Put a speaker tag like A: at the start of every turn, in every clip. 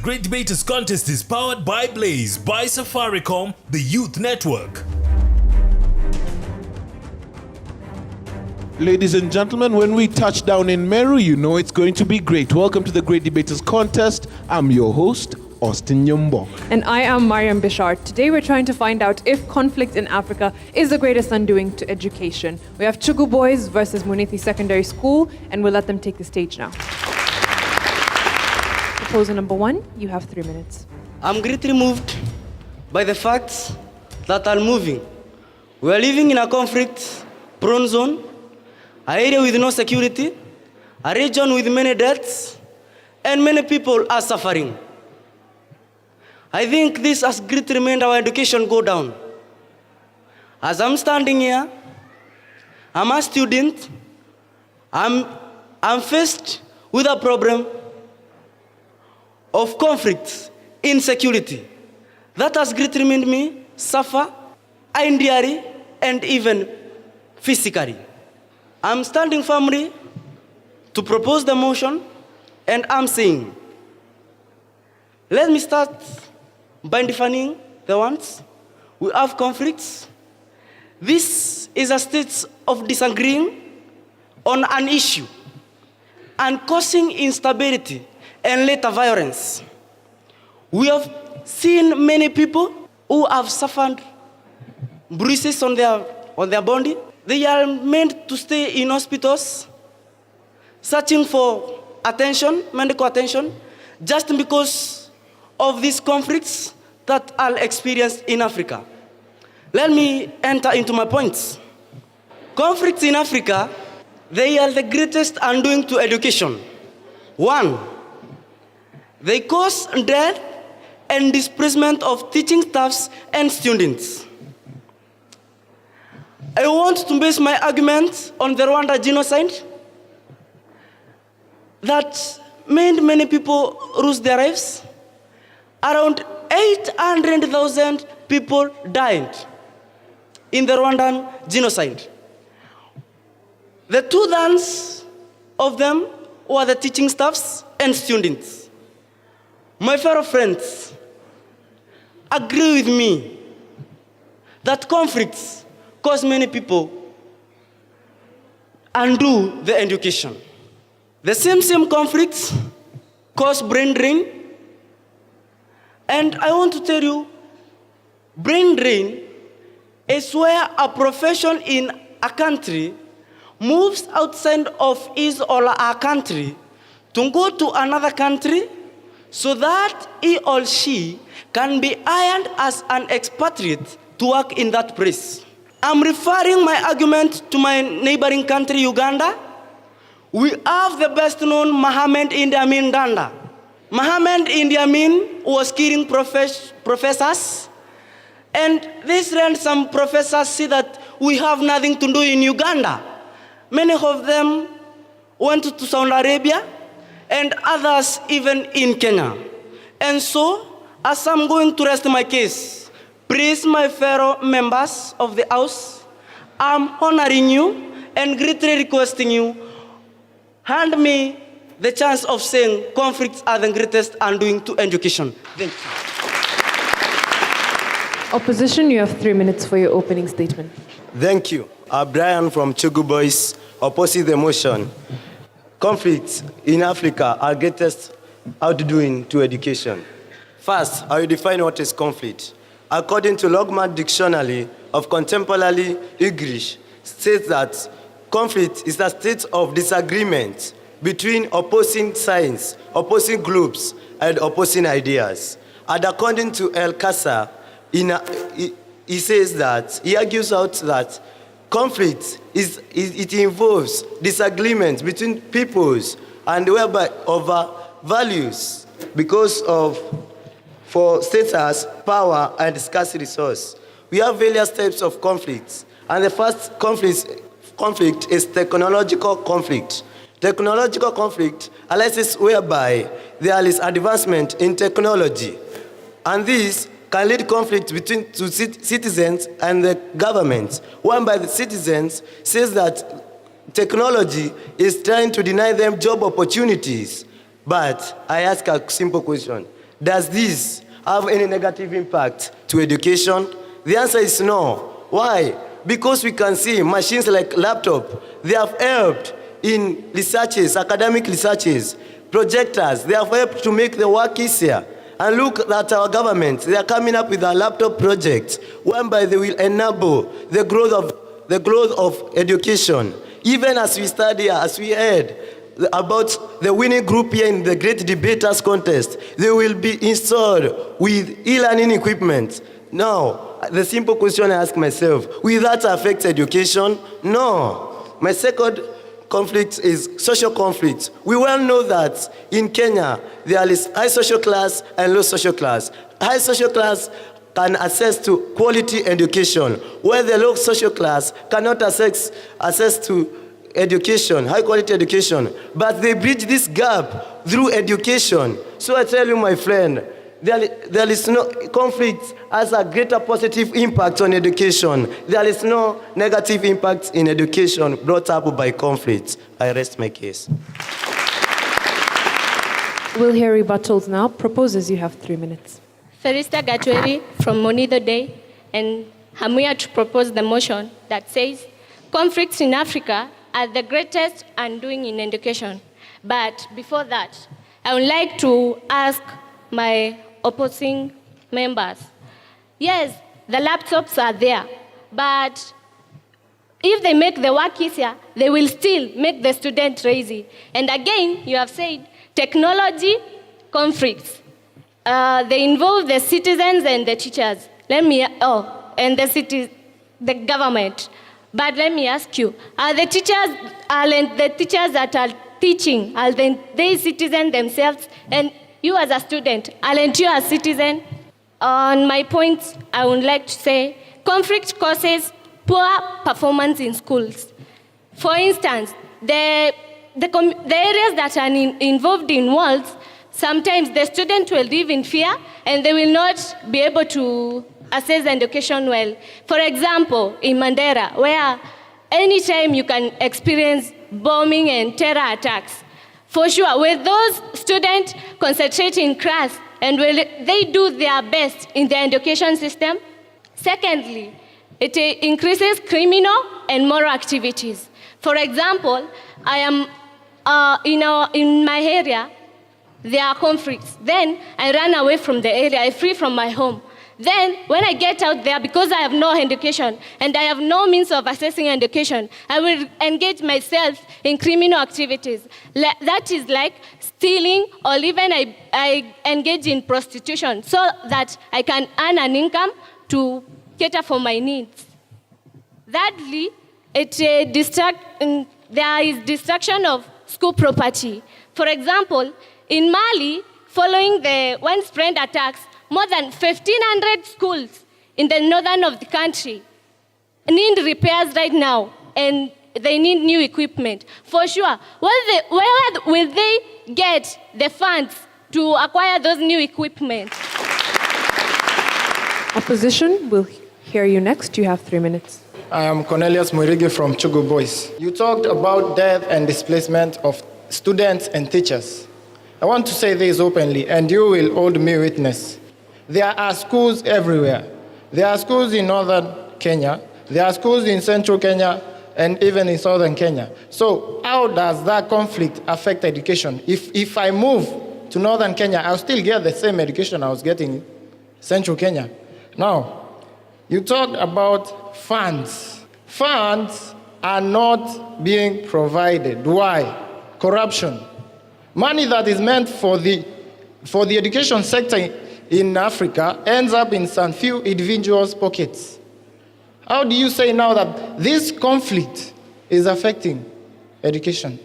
A: Great Debaters Contest is powered by Blaze, by Safaricom, the Youth Network.
B: Ladies and gentlemen, when we touch down in Meru, you know it's going to be great. Welcome to the Great Debaters Contest. I'm your host, Austin Nyombo.
C: And I am Mariam Bishar. Today we're trying to find out if conflict in Africa is the greatest undoing to education. We have Chugu boys versus Munithi Secondary School, and we'll let them take the stage now. Proposal number 1, you have 3 minutes.
D: I'm greatly moved by the facts that are moving. We are living in a conflict-prone zone, an area with no security, a region with many deaths, and many people are suffering. I think this has greatly made our education go down. As I'm standing here, I'm a student, I'm faced with a problem of conflict, insecurity. That has greatly made me suffer, injury, and even physically. I'm standing firmly to propose the motion, and I'm saying, let me start by defining the ones. We have conflicts. This is a state of disagreeing on an issue and causing instability and later violence. We have seen many people who have suffered bruises on their body. They are meant to stay in hospitals, searching for attention, medical attention, just because of these conflicts that are experienced in Africa. Let me enter into my points. Conflicts in Africa, they are the greatest undoing to education. 1, they cause death and displacement of teaching staffs and students. I want to base my argument on the Rwanda genocide that made many people lose their lives. Around 800,000 people died in the Rwandan genocide. The 2/3 of them were the teaching staffs and students. My fellow friends, agree with me that conflicts cause many people undo the education. The same conflicts cause brain drain. And I want to tell you, brain drain is where a profession in a country moves outside of his or her country to go to another country so that he or she can be hired as an expatriate to work in that place. I'm referring my argument to my neighboring country, Uganda. We have the best known Mohammed Idi Amin Danda. Mohammed Idi Amin was killing professors, and this ransom professors see that we have nothing to do in Uganda. Many of them went to Saudi Arabia, and others even in Kenya. And so, as I'm going to rest my case, please, my fellow members of the House, I'm honoring you and greatly requesting you, hand me the chance of saying conflicts are the greatest undoing to education. Thank you.
C: Opposition, you have 3 minutes for your opening statement.
E: Thank you. Brian from Chugu Boys opposes the motion. Conflicts in Africa are greatest outdoing to education. First, I will define what is conflict. According to Logman Dictionary of Contemporary English, states that conflict is a state of disagreement between opposing sides, opposing groups, and opposing ideas. And according to El Casa, he says that, he argues out that conflict it involves disagreement between peoples and whereby over values because of for status, power, and scarce resource. We have various types of conflicts, and the first conflict is technological conflict. Technological conflict arises whereby there is advancement in technology, and this can lead conflict between two citizens and the government, whereby the citizens says that technology is trying to deny them job opportunities. But I ask a simple question. Does this have any negative impact to education? The answer is no. Why? Because we can see machines like laptop, they have helped in researches, academic researches, projectors, they have helped to make the work easier. And look at our government, they are coming up with a laptop project whereby they will enable the growth of education. Even as we study, as we heard about the winning group here in the Great Debaters Contest, they will be installed with e-learning equipment. Now, the simple question I ask myself, will that affect education? No. My second conflict is social conflict. We well know that in Kenya, there is high social class and low social class. High social class can access to quality education, where the low social class cannot access to education, high quality education. But they bridge this gap through education. So I tell you, my friend, there is no conflict has a greater positive impact on education. There is no negative impact in education brought up by conflict. I rest my case.
C: We'll hear rebuttals now. Proposers, you have 3 minutes.
F: Ferista Gatweri from Munithi Day, and I'm here to propose the motion that says conflicts in Africa are the greatest undoing in education. But before that, I would like to ask my opposing members. Yes, the laptops are there, but if they make the work easier, they will still make the student lazy. And again, you have said technology conflicts. They involve the citizens and the teachers. And the government. But let me ask you, are the teachers that are teaching, are they citizens themselves? And you as a student, aren't you a citizen? On my point, I would like to say, conflict causes poor performance in schools. For instance, the areas that are involved in wars, sometimes the student will live in fear and they will not be able to access education well. For example, in Mandera, where anytime you can experience bombing and terror attacks. For sure, will those students concentrate in class and will they do their best in the education system? Secondly, it increases criminal and moral activities. For example, I am in my area, there are conflicts. Then I run away from the area, I flee from my home. Then, when I get out there, because I have no education and I have no means of accessing education, I will engage myself in criminal activities. That is like stealing, or even I engage in prostitution so that I can earn an income to cater for my needs. Thirdly, there is destruction of school property. For example, in Mali, following the widespread attacks, more than 1,500 schools in the northern of the country need repairs right now, and they need new equipment. For sure, where will they get the funds to acquire those new equipment?
C: Opposition, we'll hear you next. You have 3 minutes.
G: I am Cornelius Muirigi from Chugu Boys. You talked about death and displacement of students and teachers. I want to say this openly, and you will hold me witness. There are schools everywhere. There are schools in northern Kenya, there are schools in central Kenya, and even in southern Kenya. So how does that conflict affect education? If I move to northern Kenya, I'll still get the same education I was getting in central Kenya. Now, you talked about funds. Funds are not being provided. Why? Corruption. Money that is meant for the education sector in Africa ends up in some few individuals' pockets. How do you say now that this conflict is affecting education?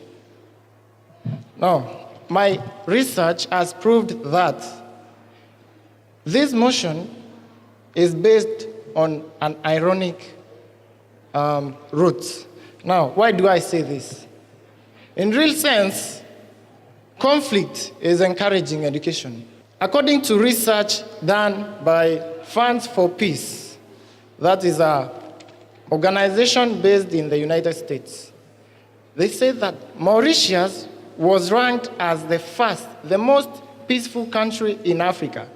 G: Now, my research has proved that this motion is based on an ironic root. Now, why do I say this? In real sense, conflict is encouraging education. According to research done by Funds for Peace, that is an organization based in the United States, they say that Mauritius was ranked as the most peaceful country in Africa,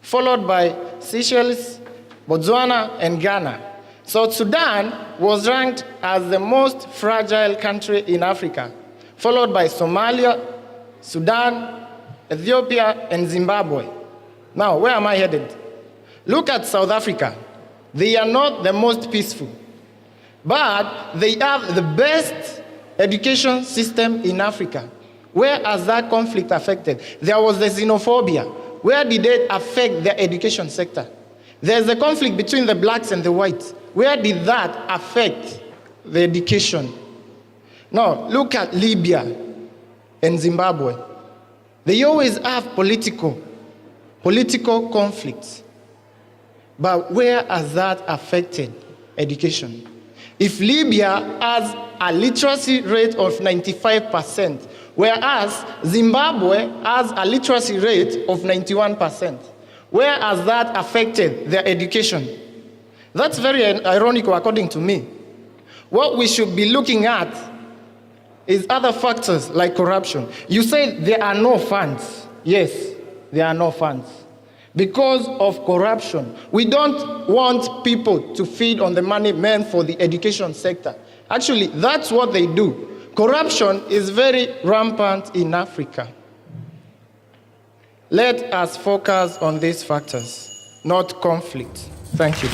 G: followed by Seychelles, Botswana, and Ghana. South Sudan was ranked as the most fragile country in Africa, followed by Somalia, Sudan, Ethiopia, and Zimbabwe. Now, where am I headed? Look at South Africa. They are not the most peaceful, but they have the best education system in Africa. Where has that conflict affected? There was the xenophobia. Where did it affect the education sector? There's a conflict between the blacks and the whites. Where did that affect the education? Now, look at Libya and Zimbabwe. They always have political conflicts. But where has that affected education? If Libya has a literacy rate of 95%, whereas Zimbabwe has a literacy rate of 91%, where has that affected their education? That's very ironical according to me. What we should be looking at is other factors like corruption. You say there are no funds. Yes, there are no funds. Because of corruption. We don't want people to feed on the money meant for the education sector. Actually, that's what they do. Corruption is very rampant in Africa. Let us focus on these factors, not conflict. Thank you.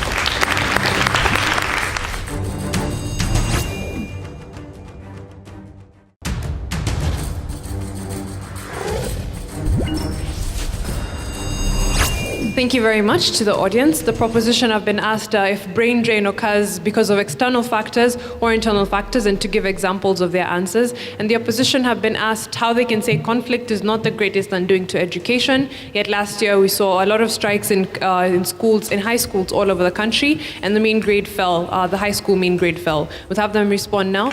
C: Thank you very much to the audience. The proposition have been asked if brain drain occurs because of external factors or internal factors, and to give examples of their answers. And the opposition have been asked how they can say conflict is not the greatest undoing to education. Yet last year we saw a lot of strikes in schools, in high schools all over the country, and the mean grade fell. The high school mean grade fell. We'll have them respond now.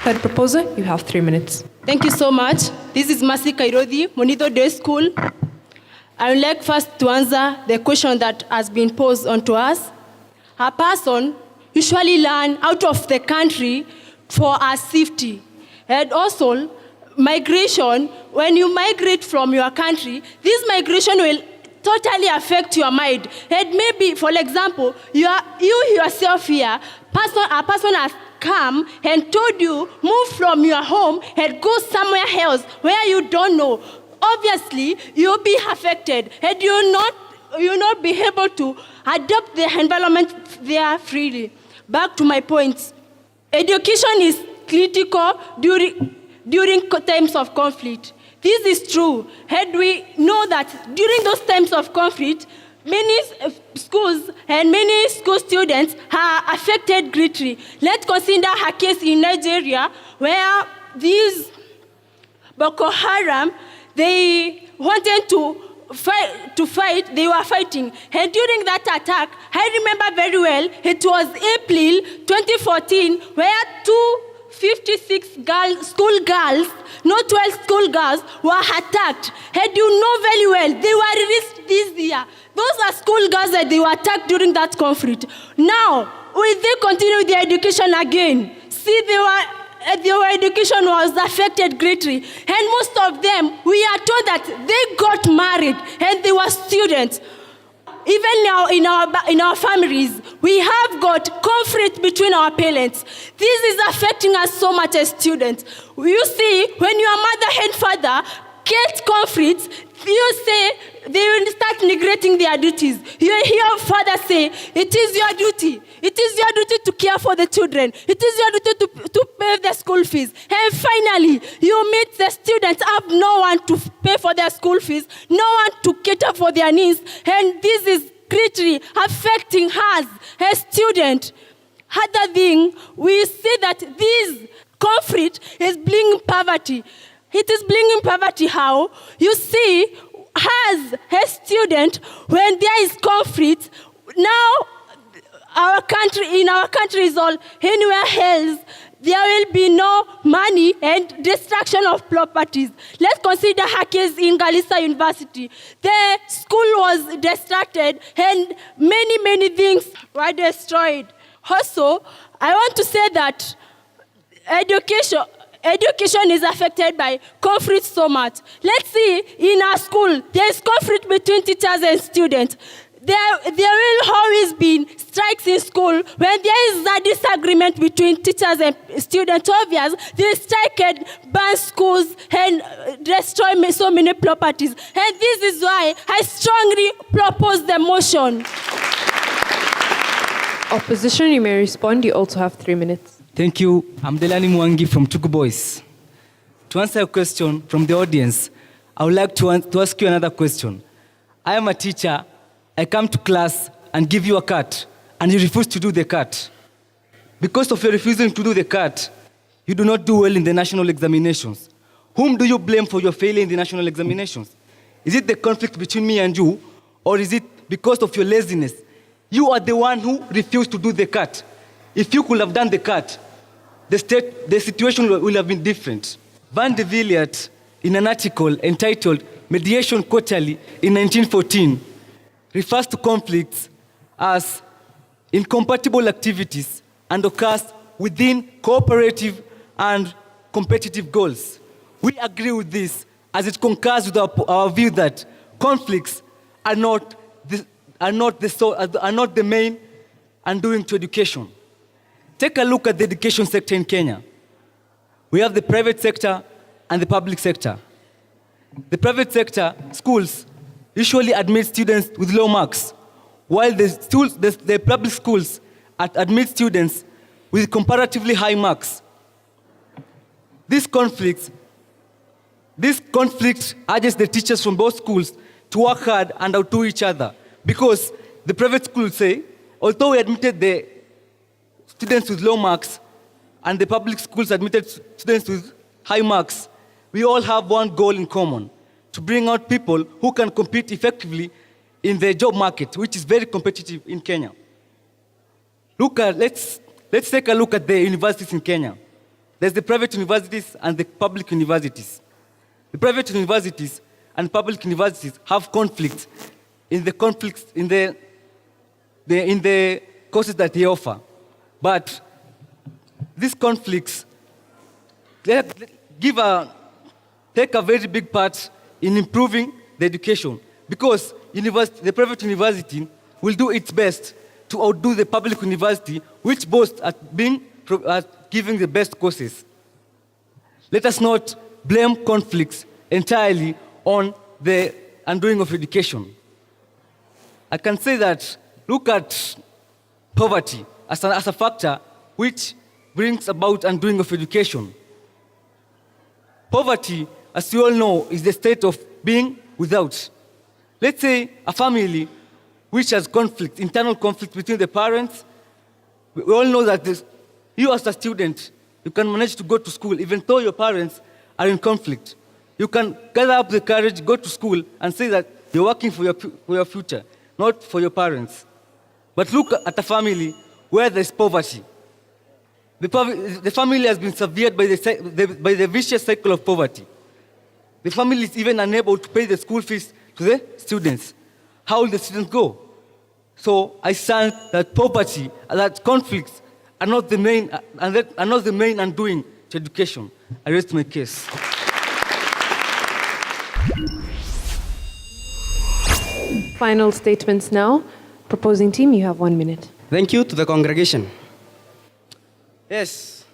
C: Third proposer, you have 3 minutes.
H: Thank you so much. This is Masi Kairodi, Munithi Day School. I would like first to answer the question that has been posed onto us. A person usually learns out of the country for our safety. And also, migration, when you migrate from your country, this migration will totally affect your mind. And maybe, for example, you yourself here, a person has come and told you, move from your home and go somewhere else where you don't know. Obviously, you'll be affected and you'll not be able to adapt the environment there freely. Back to my points. Education is critical during times of conflict. This is true. And we know that during those times of conflict, many schools and many school students are affected greatly. Let's consider a case in Nigeria where these Boko Haram, they wanted to fight, they were fighting. And during that attack, I remember very well, it was April 2014, where 256 school girls, not 12 school girls, were attacked. And you know very well, they were released this year. Those are school girls that they were attacked during that conflict. Now, will they continue their education again? See, their education was affected greatly. And most of them, we are told that they got married and they were students. Even now in our families, we have got conflict between our parents. This is affecting us so much as students. You see, when your mother and father get conflicts, you say they will start neglecting their duties. You hear father say, it is your duty. It is your duty to care for the children. It is your duty to pay the school fees. And finally, you meet the students have no one to pay for their school fees, no one to cater for their needs. And this is greatly affecting us as students. Other thing, we see that this conflict is bringing poverty. It is bringing poverty how? You see, as a student, when there is conflict, now in our country is all anywhere else, there will be no money and destruction of properties. Let's consider a case in Garissa University. The school was distracted and many things were destroyed. Also, I want to say that education education is affected by conflict so much. Let's see, in our school, there is conflict between teachers and students. There will always be strikes in school. When there is a disagreement between teachers and students, obvious, they strike and ban schools and destroy so many properties. And this is why I strongly propose the motion.
C: Opposition, you may respond. You also have 3 minutes.
I: Thank you. I'm Delani Mwangi from Chugu Boys. To answer a question from the audience, I would like to ask you another question. I am a teacher. I come to class and give you a cut, and you refuse to do the cut. Because of your refusing to do the cut, you do not do well in the national examinations. Whom do you blame for your failure in the national examinations? Is it the conflict between me and you, or is it because of your laziness? You are the one who refused to do the cut. If you could have done the cut, the situation would have been different. Van de Villiers, in an article entitled Mediation Quarterly in 1914, refers to conflicts as incompatible activities and occurs within cooperative and competitive goals. We agree with this as it concurs with our view that conflicts are not the main undoing to education. Take a look at the education sector in Kenya. We have the private sector and the public sector. The private sector, schools, usually admit students with low marks, while the public schools admit students with comparatively high marks. This conflict urges the teachers from both schools to work hard and outdo each other, because the private schools say, although we admitted the students with low marks and the public schools admitted students with high marks, we all have one goal in common: to bring out people who can compete effectively in the job market, which is very competitive in Kenya. Let's take a look at the universities in Kenya. There's the private universities and the public universities. The private universities and public universities have conflicts in the courses that they offer. But these conflicts take a very big part in improving the education, because the private university will do its best to outdo the public university, which boasts at giving the best courses. Let us not blame conflicts entirely on the undoing of education. I can say that, look at poverty as a factor which brings about undoing of education. Poverty, as you all know, is the state of being without. Let's say a family which has conflict, internal conflict between the parents. We all know that you as a student, you can manage to go to school even though your parents are in conflict. You can gather up the courage, go to school, and say that you're working for your future, not for your parents. But look at a family where there's poverty. The family has been severed by the vicious cycle of poverty. The family is even unable to pay the school fees to the students. How will the students go? So I stand that poverty, that conflicts are not the main undoing to education. I rest my case.
C: Final statements now. Proposing team, you have 1 minute.
D: Thank you to the congregation. Yes.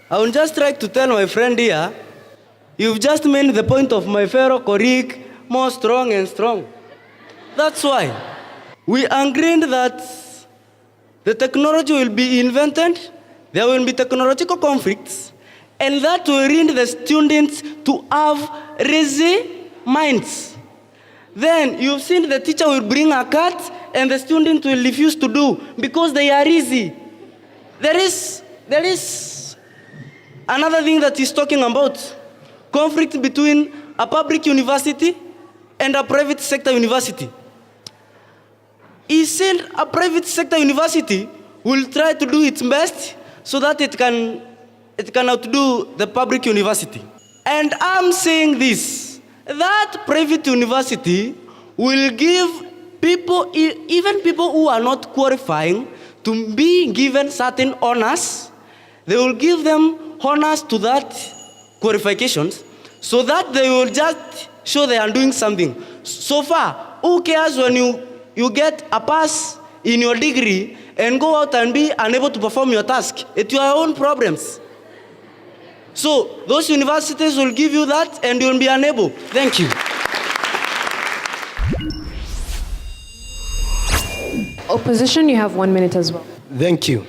D: I would just like to tell my friend here, you've just made the point of my fellow colleague more strong and strong. That's why we agreed that the technology will be invented, there will be technological conflicts, and that will lead the students to have lazy minds. Then you've seen the teacher will bring a cat and the student will refuse to do because they are easy. There is another thing that he's talking about: conflict between a public university and a private sector university. He said a private sector university will try to do its best so that it can outdo the public university. And I'm saying this, that private university will give people, even people who are not qualifying, to be given certain honors. They will give them honors to that qualifications so that they will just show they are doing something. So far, who cares when you get a pass in your degree and go out and be unable to perform your task? It's your own problems. So those universities will give you that and you'll be unable. Thank you.
C: Opposition, you have 1 minute as well.
E: Thank you.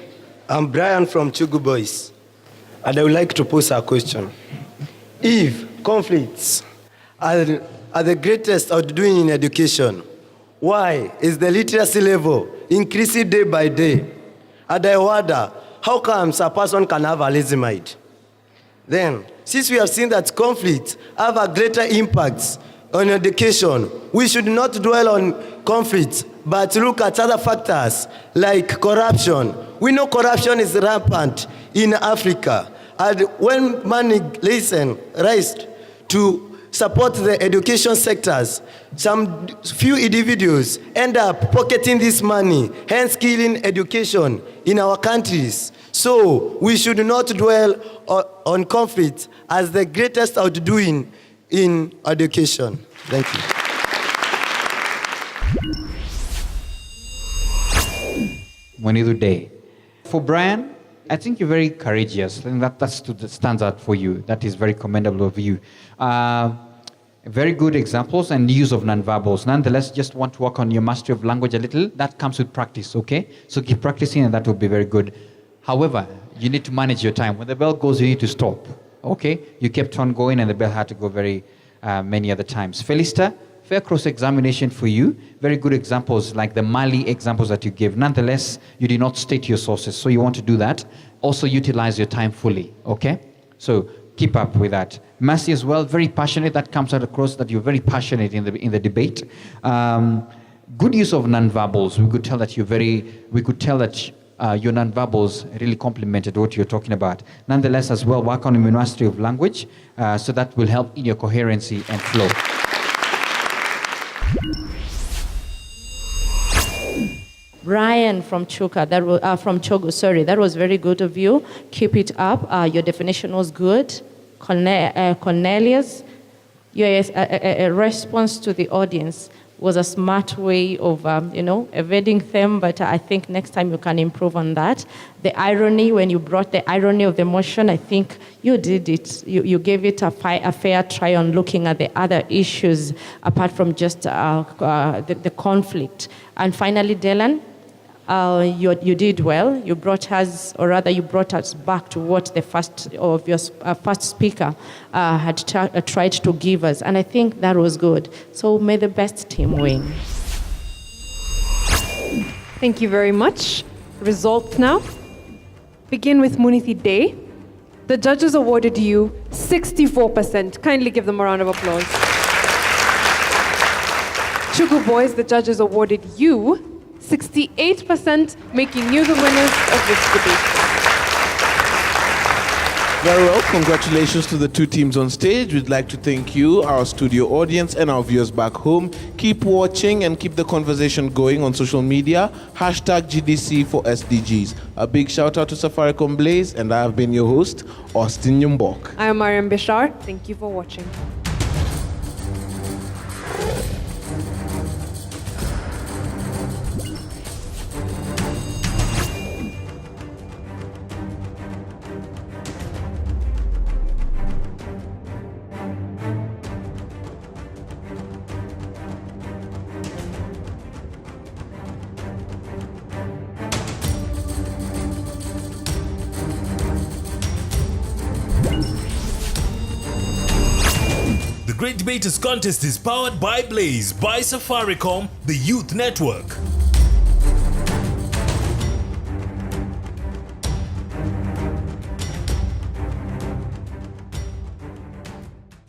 E: I'm Brian from Chugu Boys, and I would like to pose a question. If conflicts are the greatest outdoing in education, why is the literacy level increasing day by day? And I wonder, how comes a person can have a lazy mind? Then, since we have seen that conflicts have a greater impact on education, we should not dwell on conflicts, but look at other factors like corruption. We know corruption is rampant in Africa. And when money raised to support the education sectors, some few individuals end up pocketing this money, hence killing education in our countries. So we should not dwell on conflict as the greatest outdoing in education. Thank you.
J: Munithi Day. For Brian, I think you're very courageous. And that stands out for you. That is very commendable of you. Very good examples and use of nonverbals. Nonetheless, just want to work on your mastery of language a little. That comes with practice, okay? So keep practicing and that will be very good. However, you need to manage your time. When the bell goes, you need to stop, okay? You kept on going and the bell had to go very many other times. Felista, fair cross-examination for you. Very good examples like the Mali examples that you gave. Nonetheless, you did not state your sources, so you want to do that. Also utilize your time fully, okay? So keep up with that. Mercy as well, very passionate. That comes out across that you're very passionate in the debate. Good use of nonverbals. We could tell that your nonverbals really complemented what you're talking about. Nonetheless, as well, work on your mastery of language, so that will help in your coherency and flow.
K: Brian from Chugu, sorry, that was very good of you. Keep it up. Your definition was good. Cornelius, your response to the audience was a smart way of, evading them, but I think next time you can improve on that. The irony, when you brought the irony of the motion, I think you did it. You gave it a fair try on looking at the other issues apart from just the conflict. And finally, Dylan, you did well. You brought us back to what the first speaker had tried to give us, and I think that was good. So may the best team win.
C: Thank you very much. Results now. Begin with Munithi Day. The judges awarded you 64%. Kindly give them a round of applause. Chugu Boys, the judges awarded you 68%, making you the winners of this debate.
B: Very well. Congratulations to the two teams on stage. We'd like to thank you, our studio audience, and our viewers back home. Keep watching and keep the conversation going on social media. #GDC for SDGs. A big shout out to Safaricom Blaze, and I have been your host, Austin Nyumbok.
C: I am Mariam Bishar. Thank you for watching.
A: The Great Debaters Contest is powered by Blaze, by Safaricom, the Youth Network.